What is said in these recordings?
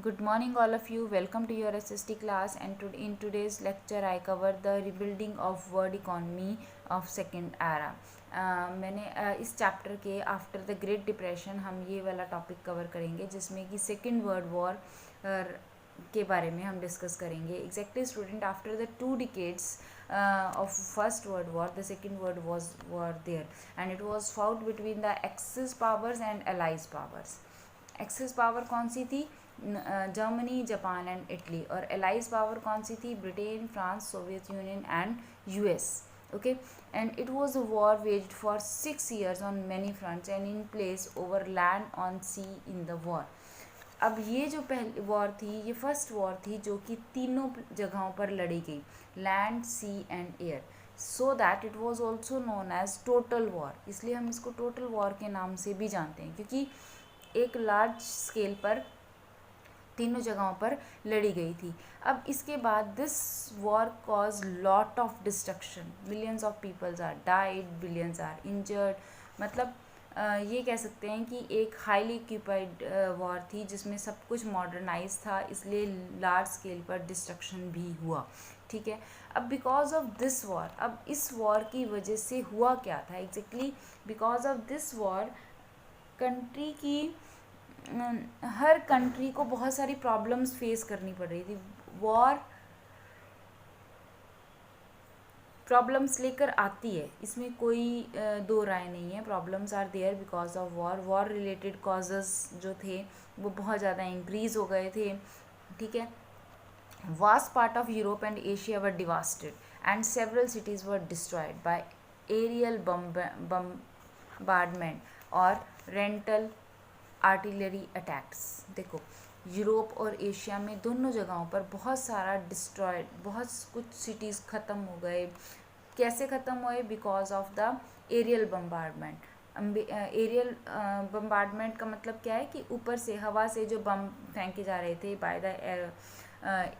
Good morning, all of you. Welcome to your SST class. And in today's lecture, I cover the rebuilding of world economy of second era. मैंने इस chapter के after the great depression हम ये वाला topic cover करेंगे जिसमें कि second world war के बारे में हम डिस्कस करेंगे. Exactly student, after the 2 decades of first world war, the second world war there, and it was fought between the Axis powers and Allies powers. Axis power कौन सी थी? Germany, Japan and Italy. और allies power कौन सी थी? Britain, France, Soviet Union and US. Okay, and it was a war waged for 6 years on many fronts and in place over land on sea in the war. अब ये जो पहली war थी, ये first war थी जो कि तीनों जगहों पर लड़ी गई, land, sea and air. So that it was also known as total war. इसलिए हम इसको टोटल वॉर के नाम से भी जानते हैं क्योंकि एक लार्ज स्केल पर तीनों जगहों पर लड़ी गई थी. अब इसके बाद this war cause lot of destruction. Millions of peoples are died, billions are injured. मतलब ये कह सकते हैं कि एक हाईली ऑक्यूपाइड वॉर थी जिसमें सब कुछ मॉडर्नाइज था, इसलिए लार्ज स्केल पर डिस्ट्रक्शन भी हुआ. ठीक है. अब बिकॉज ऑफ दिस वॉर, अब इस वॉर की वजह से हुआ क्या था exactly? Because of this war country की हर कंट्री को बहुत सारी प्रॉब्लम्स फेस करनी पड़ रही थी. वॉर प्रॉब्लम्स लेकर आती है, इसमें कोई दो राय नहीं है. Problems are there because of war. War related causes जो थे वो बहुत ज़्यादा इंक्रीज हो गए थे. ठीक है. Vast part of Europe and Asia were devastated and several cities were destroyed by aerial bombardment और रेंटल आर्टिलरी अटैक्स. देखो, यूरोप और एशिया में दोनों जगहों पर बहुत सारा डिस्ट्रॉयड, बहुत कुछ सिटीज़ ख़त्म हो गए. कैसे ख़त्म हुए? Because of the aerial bombardment. Aerial bombardment का मतलब क्या है कि ऊपर से हवा से जो बम फेंके जा रहे थे बाय द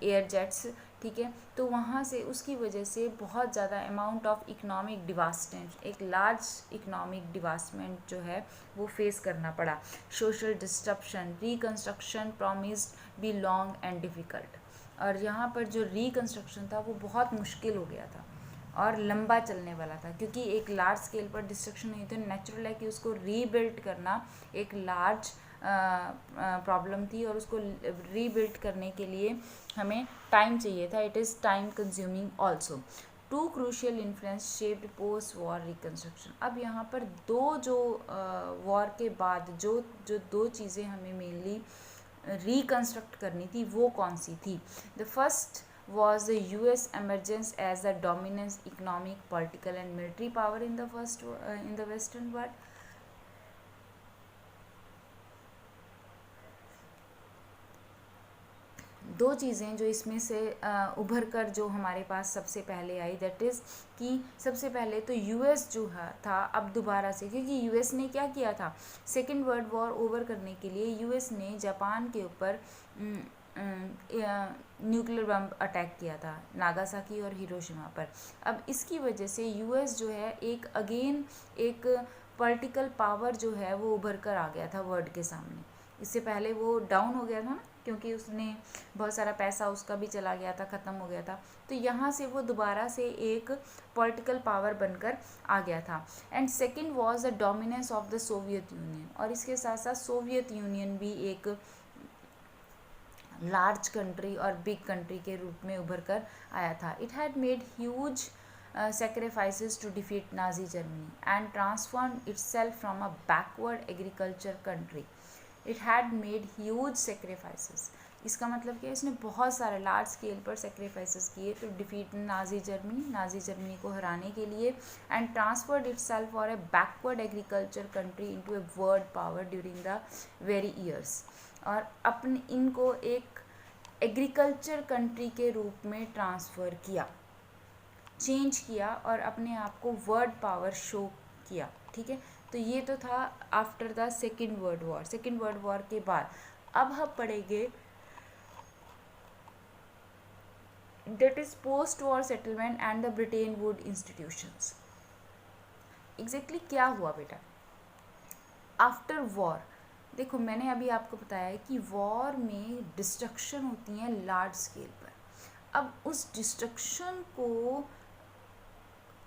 एयर जेट्स. ठीक है. तो वहाँ से उसकी वजह से बहुत ज़्यादा अमाउंट ऑफ इकोनॉमिक डिवास्टमेंट, एक लार्ज इकोनॉमिक डिवास्टमेंट जो है वो फेस करना पड़ा. Social disruption, reconstruction promised be long and difficult. और यहाँ पर जो रिकन्स्ट्रक्शन था वो बहुत मुश्किल हो गया था और लंबा चलने वाला था क्योंकि एक लार्ज स्केल पर डिस्ट्रक्शन हुई तो नेचुरल है कि उसको रीबिल्ड करना एक लार्ज प्रॉब्लम थी और उसको रीबिल्ड करने के लिए हमें टाइम चाहिए था. It is time consuming also. Two crucial influence shaped post war reconstruction. अब यहाँ पर दो जो वॉर के बाद जो जो दो चीज़ें हमें मेनली रिकन्स्ट्रक्ट करनी थी वो कौन सी थी? The first was the US emergence as the dominant economic, political and military power in the Western world. दो चीज़ें जो इसमें से उभर कर जो हमारे पास सबसे पहले आई, दैट इज़ कि सबसे पहले तो यूएस जो था अब दोबारा से, क्योंकि यूएस ने क्या किया था सेकेंड वर्ल्ड वॉर ओवर करने के लिए, यूएस ने जापान के ऊपर न्यूक्लियर बम अटैक किया था नागासाकी और हिरोशिमा पर. अब इसकी वजह से यूएस जो है एक पॉलिटिकल पावर जो है वो उभर कर आ गया था वर्ल्ड के सामने. इससे पहले वो डाउन हो गया था ना, क्योंकि उसने बहुत सारा पैसा उसका भी चला गया था, ख़त्म हो गया था. तो यहाँ से वो दोबारा से एक पॉलिटिकल पावर बनकर आ गया था. And second was the dominance of the Soviet union. और इसके साथ साथ सोवियत यूनियन भी एक लार्ज कंट्री और बिग कंट्री के रूप में उभर कर आया था. It had made huge sacrifices to defeat Nazi Germany and transformed itself from a backward agriculture country. It had made huge sacrifices. इसका मतलब क्या है? इसने बहुत सारे लार्ज स्केल पर सेक्रीफाइसेस किए टू डिफीट नाजी जर्मनी को हराने के लिए, and transferred itself for a backward agriculture country into a world power during the very years. और अपने इनको एक एग्रीकल्चर कंट्री के रूप में ट्रांसफ़र किया, चेंज किया और अपने आप को वर्ल्ड पावर शो किया. ठीक है. तो ये तो था after the second world war. Second world war के बाद अब हम पढ़ेंगे that is post war settlement and the Britain would institutions. Exactly क्या हुआ बेटा आफ्टर वॉर? देखो मैंने अभी आपको बताया है कि वॉर में डिस्ट्रक्शन होती है लार्ज स्केल पर। अब उस डिस्ट्रक्शन को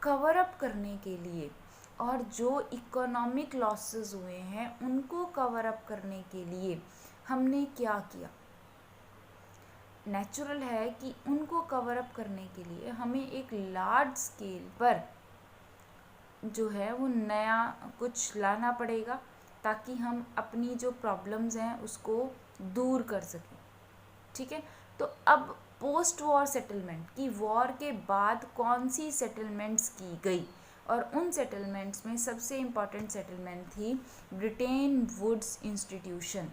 कवर अप करने के लिए और जो इकोनॉमिक लॉसेस हुए हैं उनको कवर अप करने के लिए हमने क्या किया, नेचुरल है कि उनको कवर अप करने के लिए हमें एक लार्ज स्केल पर जो है वो नया कुछ लाना पड़ेगा ताकि हम अपनी जो प्रॉब्लम्स हैं उसको दूर कर सकें। ठीक है, तो अब पोस्ट वॉर सेटलमेंट की वॉर के बाद कौन सी सेटलमेंट्स की गई, और उन सेटलमेंट्स में सबसे इम्पॉर्टेंट सेटलमेंट थी ब्रिटेन वुड्स इंस्टीट्यूशन।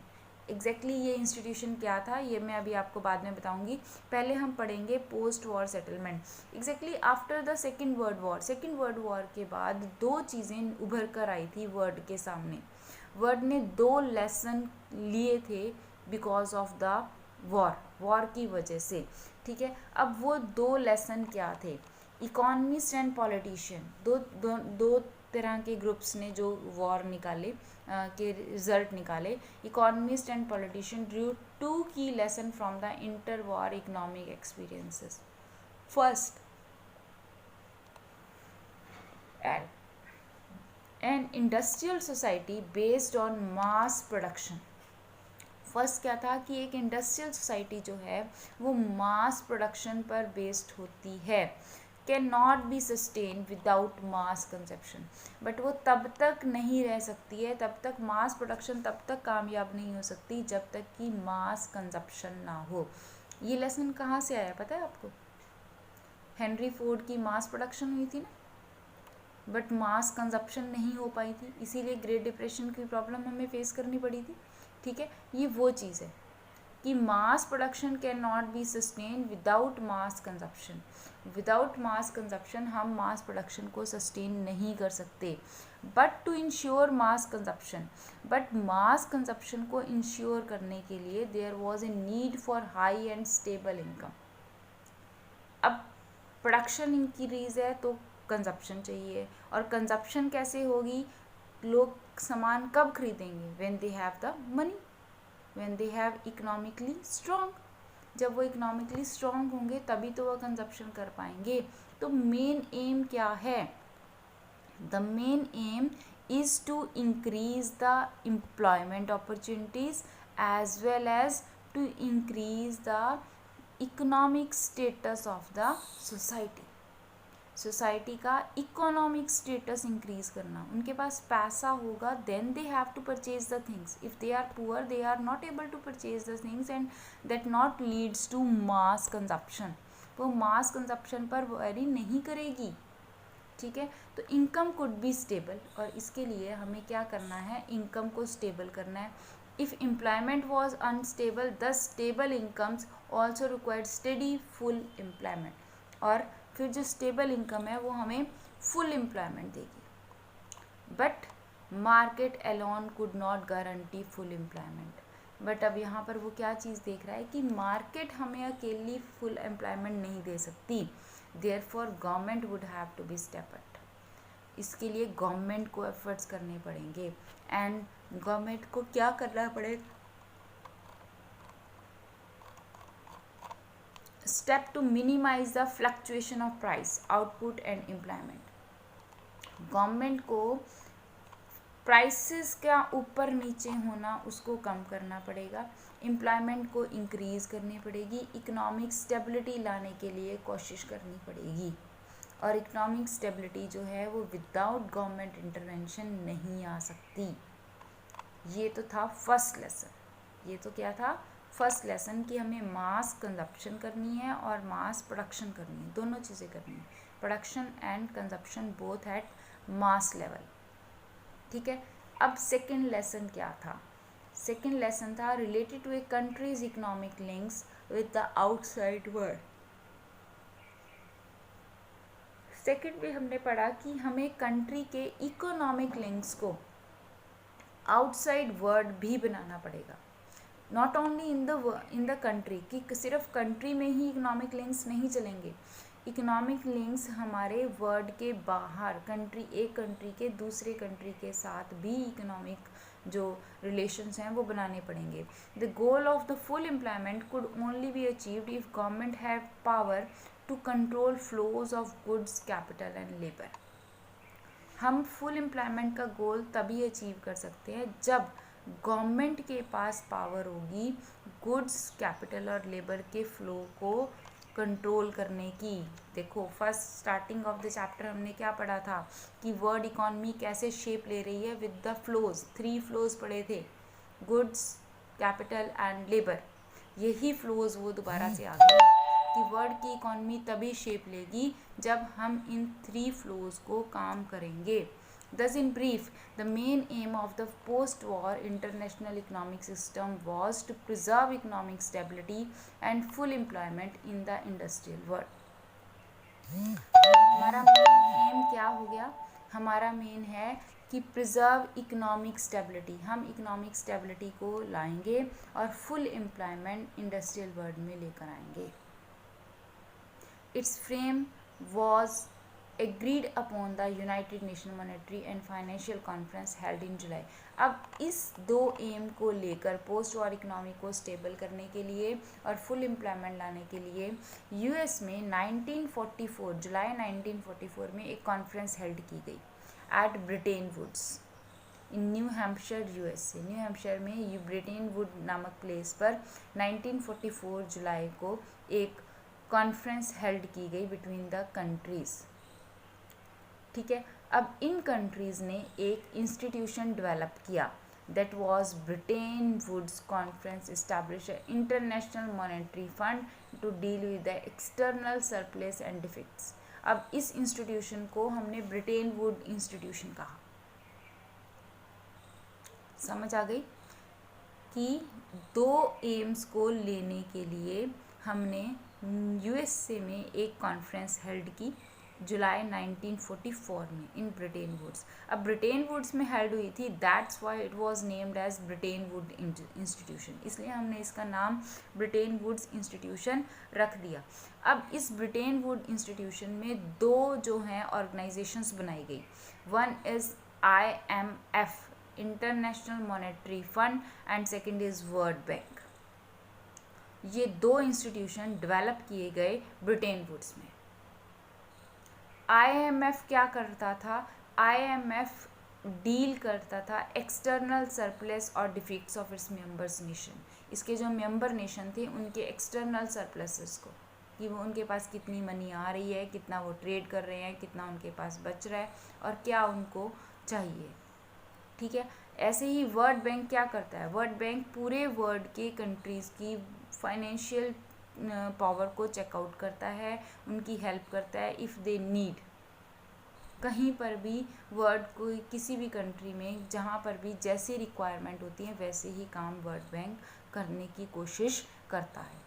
एग्जैक्टली ये इंस्टीट्यूशन क्या था ये मैं अभी आपको बाद में बताऊंगी, पहले हम पढ़ेंगे post war settlement. Exactly after the second world war के बाद दो चीज़ें उभर कर आई थी वर्ल्ड के सामने। वर्ल्ड ने दो लेसन लिए थे बिकॉज ऑफ द वॉर की वजह से। ठीक है, अब वो दो लेसन क्या थे, इकोनॉमिस्ट एंड पॉलिटिशियन, दो तरह के ग्रुप्स ने जो वॉर निकाले के रिजल्ट निकाले। Economist and politician drew two key lesson from the inter war economic experiences. First, an industrial society based on mass production. First क्या था कि एक इंडस्ट्रियल सोसाइटी जो है वो मास प्रोडक्शन पर बेस्ड होती है, can not be sustain without mass consumption. But वो तब तक नहीं रह सकती है, तब तक मास प्रोडक्शन तब तक कामयाब नहीं हो सकती जब तक कि मास कंजप्शन ना हो। ये लेसन कहाँ से आया पता है आपको? हेनरी फोर्ड की मास प्रोडक्शन हुई थी ना, बट मास कंजप्शन नहीं हो पाई थी, इसीलिए ग्रेट डिप्रेशन की प्रॉब्लम हमें फेस करनी पड़ी थी। ठीक है, ये वो चीज़ है कि mass production can not be sustain without mass consumption. Without mass consumption हम मास प्रोडक्शन को सस्टेन नहीं कर सकते। But to ensure mass consumption, but mass consumption को इंश्योर करने के लिए there was a need for high and stable income. अब प्रोडक्शन इंक्रीज है तो कंजप्शन चाहिए, और कंजप्शन कैसे होगी, लोग सामान कब खरीदेंगे, when they have the money, when they have economically strong. जब वो इकोनॉमिकली स्ट्रॉन्ग होंगे तभी तो वो कंजप्शन कर पाएंगे। तो मेन एम क्या है, the main aim is to increase the employment opportunities as well as to increase the economic status of the society. Society का इकोनॉमिक स्टेटस इंक्रीज करना, उनके पास पैसा होगा then they have to purchase the things. If they are poor they are not able to purchase the things and that not leads to mass consumption. वो mass consumption पर vary नहीं करेगी। ठीक है, तो इनकम कुड बी स्टेबल, और इसके लिए हमें क्या करना है, इनकम को स्टेबल करना है। If employment was unstable the stable incomes also required study full employment, और फिर जो स्टेबल इनकम है वो हमें फुल एम्प्लॉयमेंट देगी। But market alone could not guarantee full employment. But अब यहाँ पर वो क्या चीज़ देख रहा है कि मार्केट हमें अकेली फुल एम्प्लॉयमेंट नहीं दे सकती, therefore government would have to be step up. इसके लिए गवर्नमेंट को एफर्ट्स करने पड़ेंगे, एंड गवर्नमेंट को क्या करना पड़ेगा, step to minimise the fluctuation of price output and employment. Government को प्राइसेस का ऊपर नीचे होना उसको कम करना पड़ेगा, एम्प्लॉयमेंट को इंक्रीज़ करनी पड़ेगी, इकोनॉमिक स्टेबिलिटी लाने के लिए कोशिश करनी पड़ेगी। और इकोनॉमिक स्टेबिलिटी जो है वो विदाउट गवर्नमेंट इंटरवेंशन नहीं आ सकती। ये तो था फर्स्ट लेसन। ये तो क्या था, फर्स्ट लेसन कि हमें मास कंजप्शन करनी है और मास प्रोडक्शन करनी है, दोनों चीज़ें करनी है, production and consumption both at mass level. ठीक है, अब सेकेंड लेसन क्या था, सेकेंड लेसन था related to a country's economic links with the outside world. Second में हमने पढ़ा कि हमें कंट्री के इकोनॉमिक लिंक्स को आउटसाइड वर्ल्ड भी बनाना पड़ेगा, not only in the country, कि सिर्फ कंट्री में ही इकोनॉमिक लिंक्स नहीं चलेंगे, इकोनॉमिक लिंक्स हमारे वर्ल्ड के बाहर कंट्री, एक कंट्री के दूसरे कंट्री के साथ भी इकोनॉमिक जो रिलेशंस हैं वो बनाने पड़ेंगे. The goal of the full employment could only be achieved if government have power to control flows of goods, capital and labour. हम फुल एम्प्लॉयमेंट का गोल तभी अचीव कर सकते हैं जब गवर्नमेंट के पास पावर होगी गुड्स, कैपिटल और लेबर के फ्लो को कंट्रोल करने की. देखो first starting of the chapter हमने क्या पढ़ा था कि वर्ल्ड इकॉनमी कैसे शेप ले रही है विद द फ्लोज. 3 फ्लोज पढ़े थे, गुड्स, कैपिटल एंड लेबर. यही फ्लोज वो दोबारा से आ गए कि वर्ल्ड की इकॉनमी तभी शेप लेगी जब हम इन 3 फ्लोज को काम करेंगे. Thus, in brief, the main aim of the post-war international economic system was to preserve economic stability and full employment in the industrial world. हमारा मेन एम क्या हो गया? हमारा मेन है कि प्रिजर्व इकोनॉमिक स्टेबिलिटी. हम इकोनॉमिक स्टेबिलिटी को लाएंगे और फुल एम्प्लॉयमेंट इंडस्ट्रियल वर्ल्ड में लेकर आएंगे. Its frame was agreed upon the United Nations Monetary and Financial Conference held in July. अब इस 2 एम को लेकर पोस्ट वॉर इकोनॉमी को स्टेबल करने के लिए और फुल एम्प्लॉयमेंट लाने के लिए यूएस में 1944 जुलाई 1944 में एक कॉन्फ्रेंस हेल्ड की गई at Bretton Woods in New Hampshire USA. New Hampshire में ब्रिटेन वुड नामक प्लेस पर 1944 जुलाई को एक कॉन्फ्रेंस हेल्ड की गई बिटवीन द कंट्रीज़. ठीक है, अब इन कंट्रीज़ ने एक इंस्टीट्यूशन डेवलप किया that was Bretton Woods conference establish International monetary Fund to deal with the external surplus and deficits. अब इस इंस्टीट्यूशन को हमने ब्रिटेन वुड इंस्टीट्यूशन कहा. समझ आ गई कि 2 एम्स को लेने के लिए हमने यूएसए में एक कॉन्फ्रेंस हेल्ड की जुलाई 1944 में इन ब्रिटेन वुड्स. अब ब्रिटेन वुड्स में हेल्ड हुई थी, that's why it was named as Bretton Wood institution. इसलिए हमने इसका नाम ब्रिटेन वुड्स इंस्टीट्यूशन रख दिया. अब इस ब्रिटेन वुड इंस्टीट्यूशन में 2 जो हैं ऑर्गेनाइजेशंस बनाई गई. One is IMF international monetary fund and second is world bank. ये 2 इंस्टीट्यूशन डेवलप किए गए ब्रिटेन वुड्स में. IMF क्या करता था? IMF डील करता था एक्सटर्नल सरप्लस और डिफिक्ट्स ऑफ इट्स मेंबर्स नेशन. इसके जो मेंबर नेशन थे उनके एक्सटर्नल सरप्लसेस को, कि वो उनके पास कितनी मनी आ रही है, कितना वो ट्रेड कर रहे हैं, कितना उनके पास बच रहा है और क्या उनको चाहिए. ठीक है, ऐसे ही वर्ल्ड बैंक क्या करता है? वर्ल्ड बैंक पूरे वर्ल्ड के कंट्रीज़ की फाइनेंशियल पावर को चेकआउट करता है, उनकी हेल्प करता है इफ़ दे नीड. कहीं पर भी वर्ल्ड को किसी भी कंट्री में जहाँ पर भी जैसी रिक्वायरमेंट होती है वैसे ही काम वर्ल्ड बैंक करने की कोशिश करता है.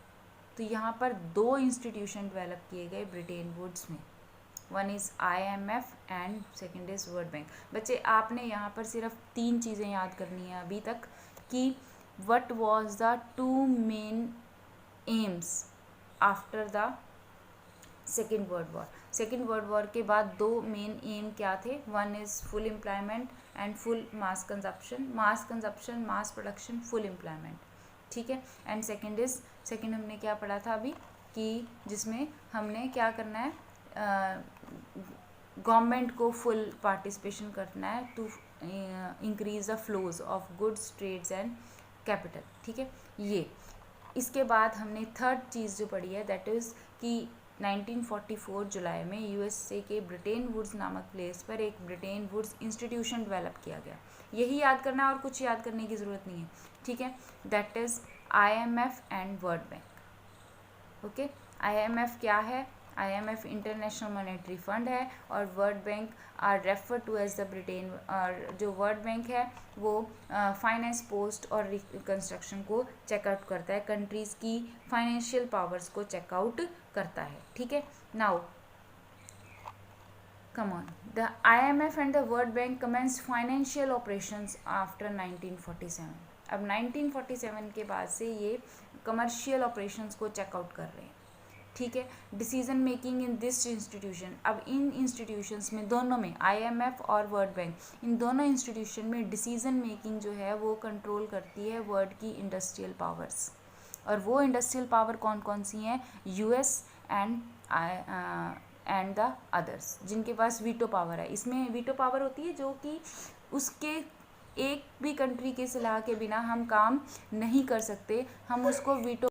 तो यहाँ पर 2 इंस्टीट्यूशन डेवलप किए गए ब्रिटेन वुड्स में. One is IMF and second is world bank. बच्चे आपने यहाँ पर सिर्फ 3 चीज़ें याद करनी है अभी तक कि what was the 2 main aims after the second world war. Second world war के बाद 2 मेन एम क्या थे? One is full employment and full mass consumption. Mass production, full employment. ठीक है, एंड सेकेंड हमने क्या पढ़ा था अभी कि जिसमें हमने क्या करना है, गवर्नमेंट को फुल पार्टिसिपेशन करना है to increase the flows of goods, trades and capital. ठीक है, ये इसके बाद हमने थर्ड चीज़ जो पढ़ी है दैट इज़ कि 1944 जुलाई में यूएसए के ब्रिटेन वुड्स नामक प्लेस पर एक ब्रिटेन वुड्स इंस्टीट्यूशन डेवलप किया गया. यही याद करना और कुछ याद करने की ज़रूरत नहीं है. ठीक है, that is IMF and world bank. Okay, IMF क्या है? IMF इंटरनेशनल मॉनेटरी फंड है और world bank are refer to as the Britain. और जो वर्ल्ड बैंक है वो फाइनेंस, पोस्ट और रिकन्स्ट्रक्शन को चेकआउट करता है, कंट्रीज़ की फाइनेंशियल पावर्स को चेकआउट करता है. ठीक है, now come on. The IMF and the world bank commence financial operations after 1947. अब 1947 के बाद से ये कमर्शियल ऑपरेशंस को चेकआउट कर रहे हैं. ठीक है। Decision making in this institution, अब इन इंस्टीट्यूशंस में दोनों में, IMF और वर्ल्ड बैंक, इन दोनों इंस्टीट्यूशन में डिसीजन मेकिंग जो है वो कंट्रोल करती है वर्ल्ड की इंडस्ट्रियल पावर्स। और वो इंडस्ट्रियल पावर कौन कौन सी हैं? US एंड द अदर्स, जिनके पास वीटो पावर है। इसमें वीटो पावर होती है जो कि उसके एक भी कंट्री के सलाह के बिना हम काम नहीं कर सकते, हम उसको वीटो